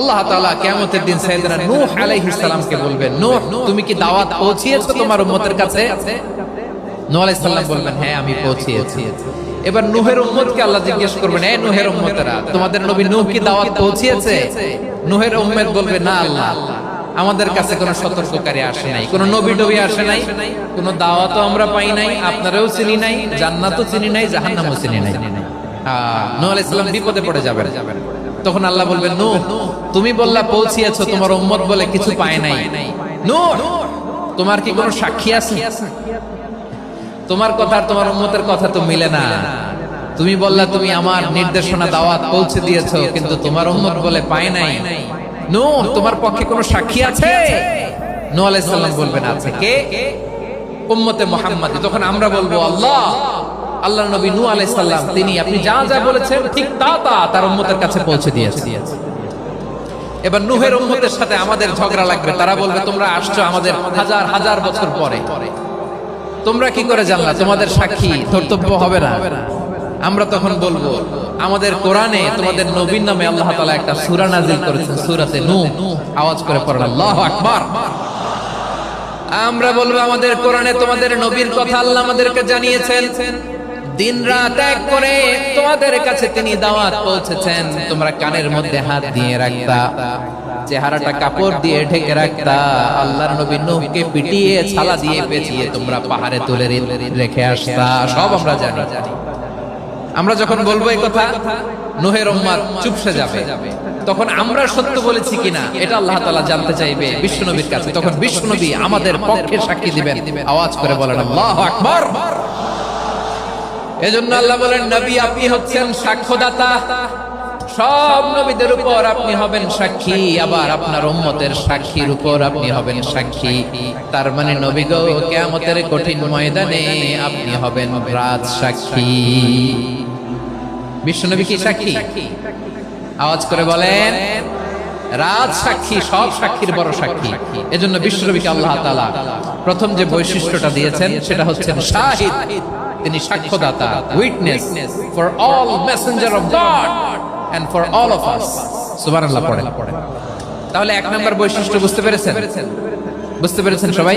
আল্লাহ তাআলা কিয়ামতের দিন সাইয়েদনা নূহ আলাইহিস সালামকে বলবেন, নূহ তুমি কি দাওয়াত পৌঁছিয়েছো তোমার উম্মতের কাছে? নূহ আলাইহিস সালাম বলবেন, হ্যাঁ আমি পৌঁছিয়েছি। এবার নূহের উম্মতকে আল্লাহ জিজ্ঞেস করবেন, এই নূহের উম্মতেরা তোমাদের নবী নূহ কি দাওয়াত পৌঁছিয়েছে? নূহের উম্মত বলবে, না আল্লাহ, আমাদের কাছে কোনো সতর্ককারী আসে নাই, কোনো নবী টবি আসে নাই, কোনো দাওয়াতও আমরা পাই নাই, আপনারাও চিনি নাই, জান্নাতও চিনি নাই, জাহান্নামও চিনি নাই। নূহ আলাইহিস সালাম বিপদে পড়ে যাবেন। তখন আল্লাহ বলবেন, নূহ তুমি বললা পৌঁছিয়েছো, তোমার উম্মত বলে কিছু পায় নাই। নূহ তোমার কি কোনো সাক্ষী আছে? তোমার কথা আর তোমার উম্মতের কথা তো মিলে না। তুমি বললা তুমি আমার নির্দেশনা দাওয়াত পৌঁছে দিয়েছো, কিন্তু তোমার উম্মত বলে পায় নাই। নূহ তোমার পক্ষে কোনো সাক্ষী আছে? নূহ আলাইহিস সালাম বলবেন, আছে। কে? উম্মতে মুহাম্মাদি। তখন আমরা বলবো, আল্লাহ, আল্লাহর নবী নূহ আলাইহিস সালাম তিনি আপনি যা যা বলেছেন ঠিক তা তার উম্মতের কাছে পৌঁছে দিয়েছেন। এবার নূহের উম্মতের সাথে আমাদের ঝগড়া লাগবে। তারা বলবে, তোমরা আসছো আমাদের হাজার হাজার বছর পরে, তোমরা কি করে জানলা? তোমাদের সাক্ষী ধর্তব্য হবে না? আমরা তখন বলবো, আমাদের কোরআনে তোমাদের নবীর নামে আল্লাহ তাআলা একটা সূরা নাযিল করেছেন, সূরাতে নূহ। আওয়াজ করে পড়েন আল্লাহু আকবার। আমরা বলবো, আমাদের কোরআনে তোমাদের নবীর কথা আল্লাহ আমাদেরকে জানিয়েছেন, দিন রাত এক করে তোমাদের কাছে তিনি দাওয়াত পৌঁছেছেন। তোমরা কানের মধ্যে হাত দিয়ে রাখতা, চেহারাটা কাপড় দিয়ে ঢেকে রাখতা, আল্লাহর নবী নূহকে পিটিয়ে ছালা দিয়ে পেঁচিয়ে তোমরা পাহাড়ে তুলে রেখে আসতা, সব আমরা জানি। আমরা যখন বলবো এই কথা, নূহের উম্মত চুপসে যাবে। তখন আমরা সত্য বলেছি কিনা এটা আল্লাহ তাআলা জানতে চাইবে বিশ্বনবীর কাছে। তখন বিশ্বনবী আমাদের পক্ষে সাক্ষী দিবেন। আওয়াজ করে বলেন আল্লাহু আকবার। এজন্য আল্লাহ বলেন, নবী আপনি হচ্ছেন সাক্ষ্যদাতা, সব নবীদের উপর আপনি হবেন সাক্ষী, আবার আপনার উম্মতের সাক্ষীর উপর আপনি হবেন সাক্ষী। তার মানে নবী গো, কিয়ামতের কঠিন ময়দানে আপনি হবেন রাজ সাক্ষী। বিশ্বনবী কি সাক্ষী? আওয়াজ করে বলেন, রাজ সাক্ষী, সব সাক্ষীর বড় সাক্ষী। এজন্য বিশ্বনবীকে আল্লাহ তাআলা প্রথম যে বৈশিষ্ট্যটা দিয়েছেন সেটা হচ্ছে শাহিদ। তিনি সাক্ষ্যদাতা, witness for all messenger of God and for all of us. সুবহানাল্লাহ পড়েন। তাহলে এক নাম্বার বৈশিষ্ট্য বুঝতে পেরেছেন? বুঝতে পেরেছেন সবাই?